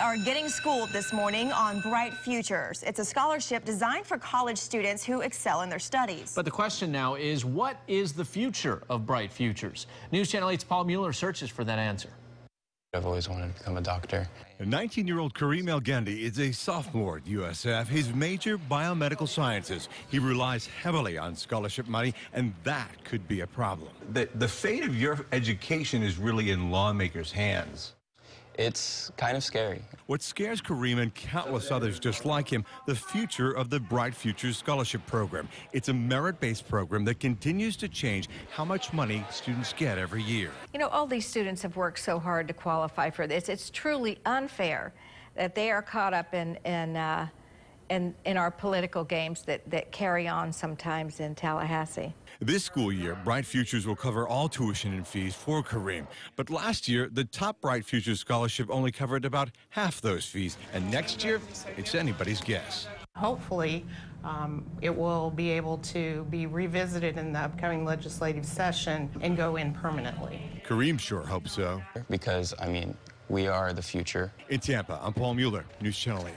are getting schooled this morning on Bright Futures. It's a scholarship designed for college students who excel in their studies. But the question now is, what is the future of Bright Futures? News Channel 8's Paul Mueller searches for that answer. I've always wanted to become a doctor. 19-year-old Kareem is a sophomore at USF. His major, biomedical sciences. He relies heavily on scholarship money, and that could be a problem. The fate of your education is really in lawmakers' hands. It's kind of scary. What scares Kareem and countless others just like him, the future of the Bright Futures Scholarship Program. It's a merit-based program that continues to change how much money students get every year. You know, all these students have worked so hard to qualify for this. It's truly unfair that they are caught up in our political games that carry on sometimes in Tallahassee. This school year, Bright Futures will cover all tuition and fees for Kareem. But last year, the top Bright Futures scholarship only covered about half those fees. And next year, it's anybody's guess. Hopefully, it will be able to be revisited in the upcoming legislative session and go in permanently. Kareem sure hopes so. Because, I mean, we are the future. In Tampa, I'm Paul Mueller, News Channel 8.